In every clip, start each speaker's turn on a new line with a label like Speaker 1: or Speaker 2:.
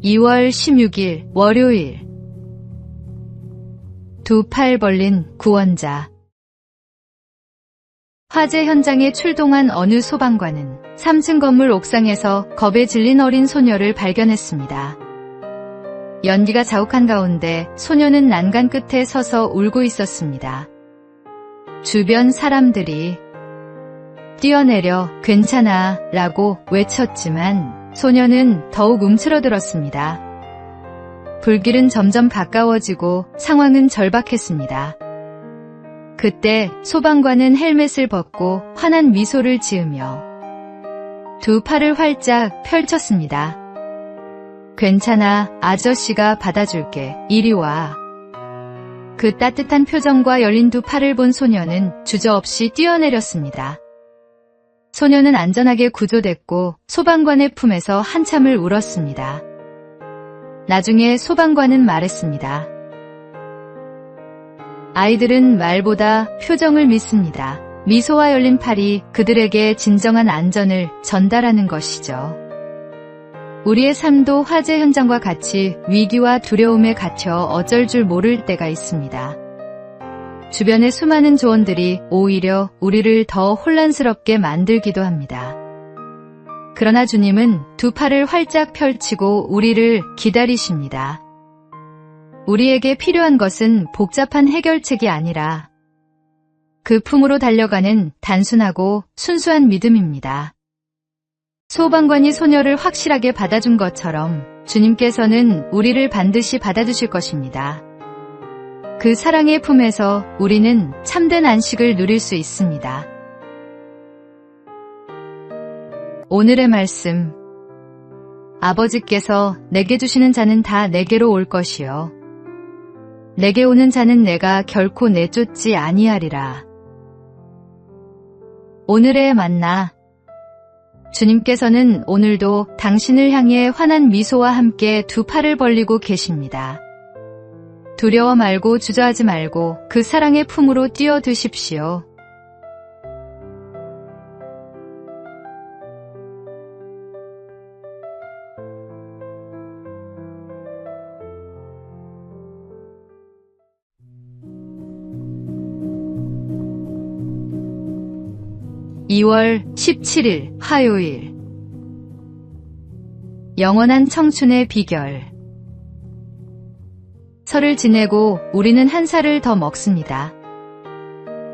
Speaker 1: 2월 16일 월요일. 두 팔 벌린 구원자. 화재 현장에 출동한 어느 소방관은 3층 건물 옥상에서 겁에 질린 어린 소녀를 발견했습니다. 연기가 자욱한 가운데 소녀는 난간 끝에 서서 울고 있었습니다. 주변 사람들이 뛰어내려 괜찮아 라고 외쳤지만 소녀는 더욱 움츠러들었습니다. 불길은 점점 가까워지고 상황은 절박했습니다. 그때 소방관은 헬멧을 벗고 환한 미소를 지으며 두 팔을 활짝 펼쳤습니다. 괜찮아, 아저씨가 받아줄게. 이리 와. 그 따뜻한 표정과 열린 두 팔을 본 소녀는 주저없이 뛰어내렸습니다. 소녀는 안전하게 구조됐고 소방관의 품에서 한참을 울었습니다. 나중에 소방관은 말했습니다. 아이들은 말보다 표정을 믿습니다. 미소와 열린 팔이 그들에게 진정한 안전을 전달하는 것이죠. 우리의 삶도 화재 현장과 같이 위기와 두려움에 갇혀 어쩔 줄 모를 때가 있습니다. 주변의 수많은 조언들이 오히려 우리를 더 혼란스럽게 만들기도 합니다. 그러나 주님은 두 팔을 활짝 펼치고 우리를 기다리십니다. 우리에게 필요한 것은 복잡한 해결책이 아니라 그 품으로 달려가는 단순하고 순수한 믿음입니다. 소방관이 소녀를 확실하게 받아준 것처럼 주님께서는 우리를 반드시 받아주실 것입니다. 그 사랑의 품에서 우리는 참된 안식을 누릴 수 있습니다. 오늘의 말씀. 아버지께서 내게 주시는 자는 다 내게로 올 것이요 내게 오는 자는 내가 결코 내쫓지 아니하리라. 오늘의 만나. 주님께서는 오늘도 당신을 향해 환한 미소와 함께 두 팔을 벌리고 계십니다. 두려워 말고 주저하지 말고 그 사랑의 품으로 뛰어드십시오. (2월 17일) 화요일. 영원한 청춘의 비결. 설을 지내고 우리는 한 살을 더 먹습니다.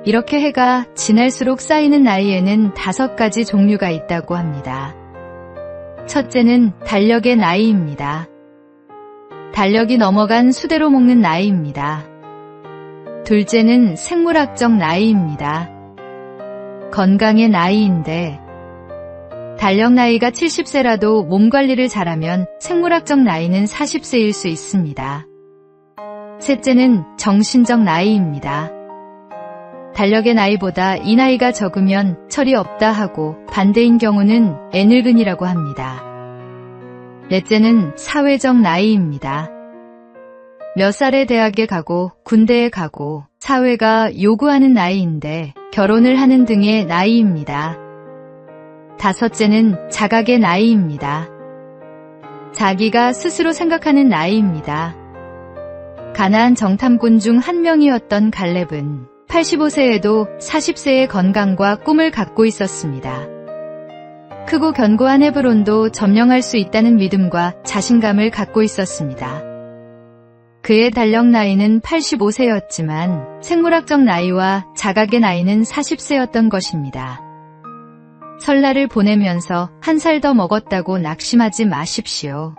Speaker 1: 이렇게 해가 지날수록 쌓이는 나이에는 5가지 종류가 있다고 합니다. 첫째는 달력의 나이입니다. 달력이 넘어간 수대로 먹는 나이입니다. 둘째는 생물학적 나이입니다. 건강의 나이인데 달력 나이가 70세라도 몸 관리를 잘하면 생물학적 나이는 40세일 수 있습니다. 셋째는 정신적 나이입니다. 달력의 나이보다 이 나이가 적으면 철이 없다 하고 반대인 경우는 애늙은이라고 합니다. 넷째는 사회적 나이입니다. 몇 살에 대학에 가고 군대에 가고 사회가 요구하는 나이인데 결혼을 하는 등의 나이입니다. 다섯째는 자각의 나이입니다. 자기가 스스로 생각하는 나이입니다. 가나안 정탐꾼 중 한 명이었던 갈렙은 85세에도 40세의 건강과 꿈을 갖고 있었습니다. 크고 견고한 헤브론도 점령할 수 있다는 믿음과 자신감을 갖고 있었습니다. 그의 달력 나이는 85세였지만 생물학적 나이와 자각의 나이는 40세였던 것입니다. 설날을 보내면서 한 살 더 먹었다고 낙심하지 마십시오.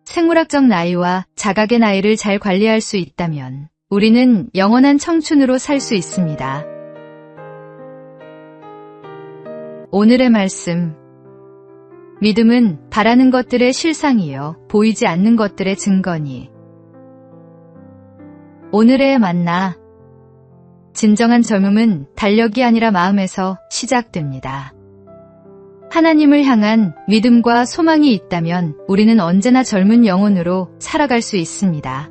Speaker 1: 생물학적 나이와 자각의 나이를 잘 관리할 수 있다면 우리는 영원한 청춘으로 살 수 있습니다. 오늘의 말씀. 믿음은 바라는 것들의 실상이요 보이지 않는 것들의 증거니. 오늘의 만나. 진정한 젊음은 달력이 아니라 마음에서 시작됩니다. 하나님을 향한 믿음과 소망이 있다면 우리는 언제나 젊은 영혼으로 살아갈 수 있습니다.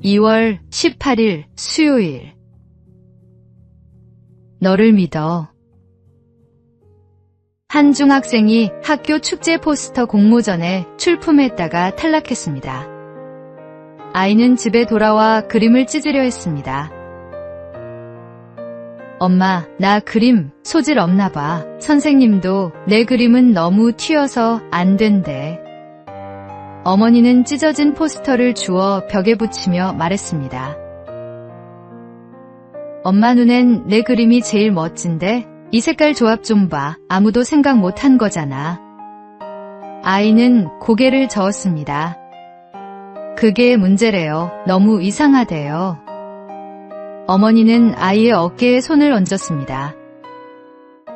Speaker 1: 2월 18일 수요일. 너를 믿어. 한 중학생이 학교 축제 포스터 공모전에 출품했다가 탈락했습니다. 아이는 집에 돌아와 그림을 찢으려 했습니다. 엄마, 나 그림 소질 없나 봐. 선생님도 내 그림은 너무 튀어서 안 된대. 어머니는 찢어진 포스터를 주워 벽에 붙이며 말했습니다. 엄마 눈엔 내 그림이 제일 멋진데? 이 색깔 조합 좀 봐. 아무도 생각 못한 거잖아. 아이는 고개를 저었습니다. 그게 문제래요. 너무 이상하대요. 어머니는 아이의 어깨에 손을 얹었습니다.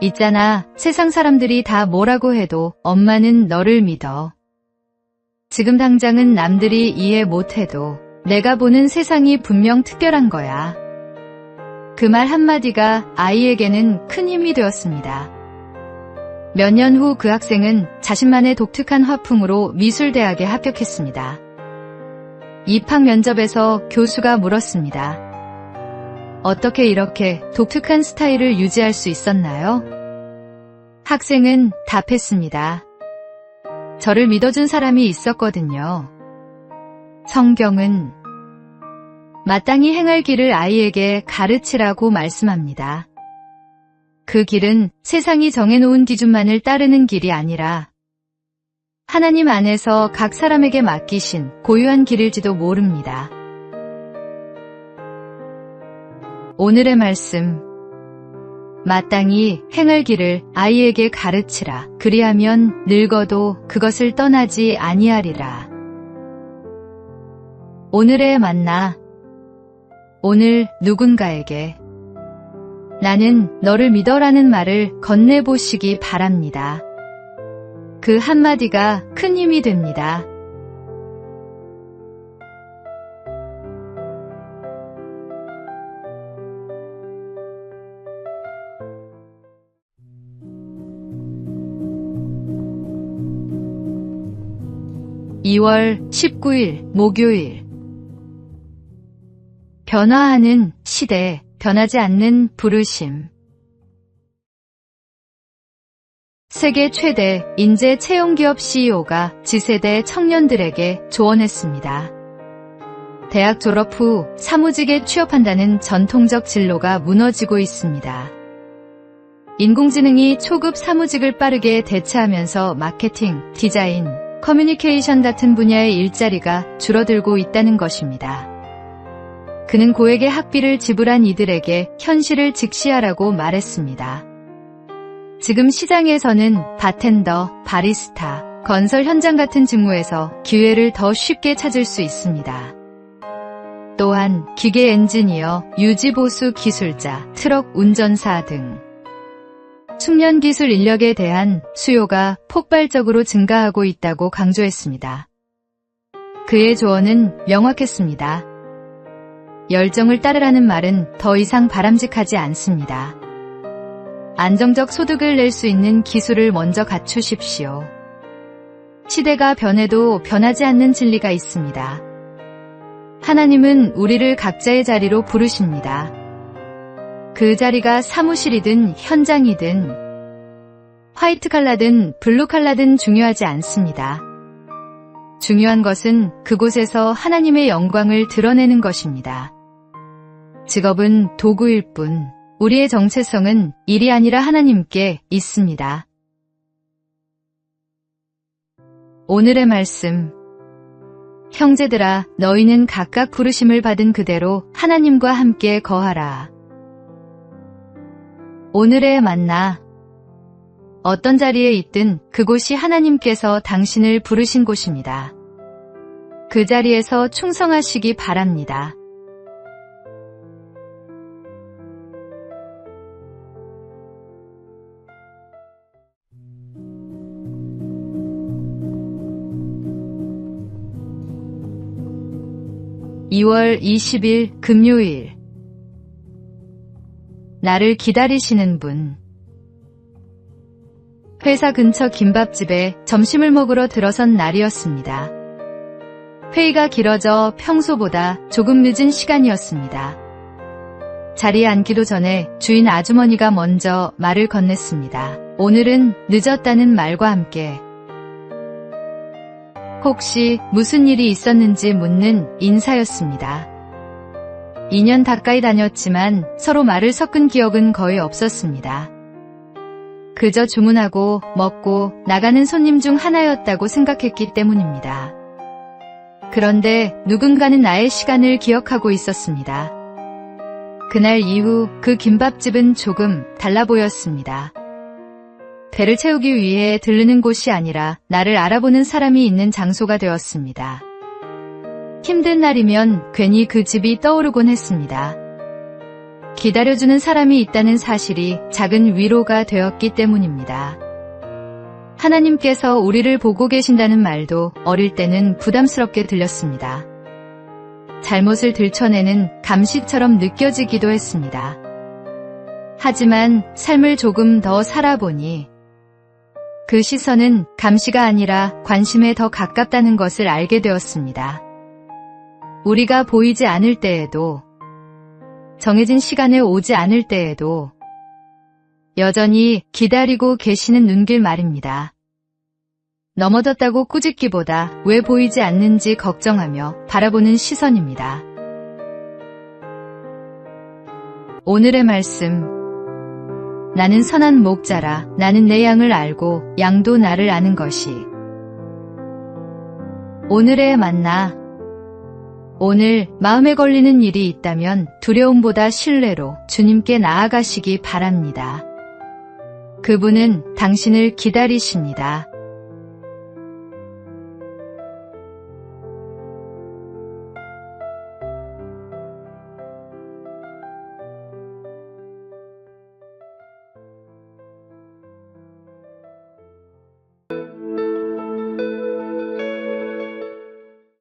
Speaker 1: 있잖아, 세상 사람들이 다 뭐라고 해도 엄마는 너를 믿어. 지금 당장은 남들이 이해 못해도 내가 보는 세상이 분명 특별한 거야. 그 말 한마디가 아이에게는 큰 힘이 되었습니다. 몇 년 후 그 학생은 자신만의 독특한 화풍으로 미술대학에 합격했습니다. 입학 면접에서 교수가 물었습니다. 어떻게 이렇게 독특한 스타일을 유지할 수 있었나요? 학생은 답했습니다. 저를 믿어준 사람이 있었거든요. 성경은 마땅히 행할 길을 아이에게 가르치라고 말씀합니다. 그 길은 세상이 정해놓은 기준만을 따르는 길이 아니라 하나님 안에서 각 사람에게 맡기신 고유한 길일지도 모릅니다. 오늘의 말씀. 마땅히 행할 길을 아이에게 가르치라. 그리하면 늙어도 그것을 떠나지 아니하리라. 오늘의 만나. 오늘 누군가에게 나는 너를 믿어라는 말을 건네보시기 바랍니다. 그 한마디가 큰 힘이 됩니다. (2월 19일) 목요일. 변화하는 시대, 변하지 않는 부르심. 세계 최대 인재 채용기업 CEO가 지세대 청년들에게 조언했습니다. 대학 졸업 후 사무직에 취업한다는 전통적 진로가 무너지고 있습니다. 인공지능이 초급 사무직을 빠르게 대체하면서 마케팅, 디자인, 커뮤니케이션 같은 분야의 일자리가 줄어들고 있다는 것입니다. 그는 고액의 학비를 지불한 이들에게 현실을 직시하라고 말했습니다. 지금 시장에서는 바텐더, 바리스타, 건설 현장 같은 직무에서 기회를 더 쉽게 찾을 수 있습니다. 또한 기계 엔지니어, 유지보수 기술자, 트럭 운전사 등 숙련 기술 인력에 대한 수요가 폭발적으로 증가하고 있다고 강조했습니다. 그의 조언은 명확했습니다. 열정을 따르라는 말은 더 이상 바람직하지 않습니다. 안정적 소득을 낼 수 있는 기술을 먼저 갖추십시오. 시대가 변해도 변하지 않는 진리가 있습니다. 하나님은 우리를 각자의 자리로 부르십니다. 그 자리가 사무실이든 현장이든 화이트 칼라든 블루 칼라든 중요하지 않습니다. 중요한 것은 그곳에서 하나님의 영광을 드러내는 것입니다. 직업은 도구일 뿐 우리의 정체성은 일이 아니라 하나님께 있습니다. 오늘의 말씀. 형제들아, 너희는 각각 부르심을 받은 그대로 하나님과 함께 거하라. 오늘의 만나. 어떤 자리에 있든 그곳이 하나님께서 당신을 부르신 곳입니다. 그 자리에서 충성하시기 바랍니다. (2월 20일) 금요일. 나를 기다리시는 분. 회사 근처 김밥집에 점심을 먹으러 들어선 날이었습니다. 회의가 길어져 평소보다 조금 늦은 시간이었습니다. 자리에 앉기도 전에 주인 아주머니가 먼저 말을 건넸습니다. 오늘은 늦었다는 말과 함께 혹시 무슨 일이 있었는지 묻는 인사였습니다. 2년 가까이 다녔지만 서로 말을 섞은 기억은 거의 없었습니다. 그저 주문하고 먹고 나가는 손님 중 하나였다고 생각했기 때문입니다. 그런데 누군가는 나의 시간을 기억하고 있었습니다. 그날 이후 그 김밥집은 조금 달라 보였습니다. 배를 채우기 위해 들르는 곳이 아니라 나를 알아보는 사람이 있는 장소가 되었습니다. 힘든 날이면 괜히 그 집이 떠오르곤 했습니다. 기다려주는 사람이 있다는 사실이 작은 위로가 되었기 때문입니다. 하나님께서 우리를 보고 계신다는 말도 어릴 때는 부담스럽게 들렸습니다. 잘못을 들춰내는 감시처럼 느껴지기도 했습니다. 하지만 삶을 조금 더 살아보니 그 시선은 감시가 아니라 관심에 더 가깝다는 것을 알게 되었습니다. 우리가 보이지 않을 때에도, 정해진 시간에 오지 않을 때에도 여전히 기다리고 계시는 눈길 말입니다. 넘어졌다고 꾸짖기보다 왜 보이지 않는지 걱정하며 바라보는 시선입니다. 오늘의 말씀. 나는 선한 목자라. 나는 내 양을 알고 양도 나를 아는 것이. 오늘의 만나. 오늘 마음에 걸리는 일이 있다면 두려움보다 신뢰로 주님께 나아가시기 바랍니다. 그분은 당신을 기다리십니다.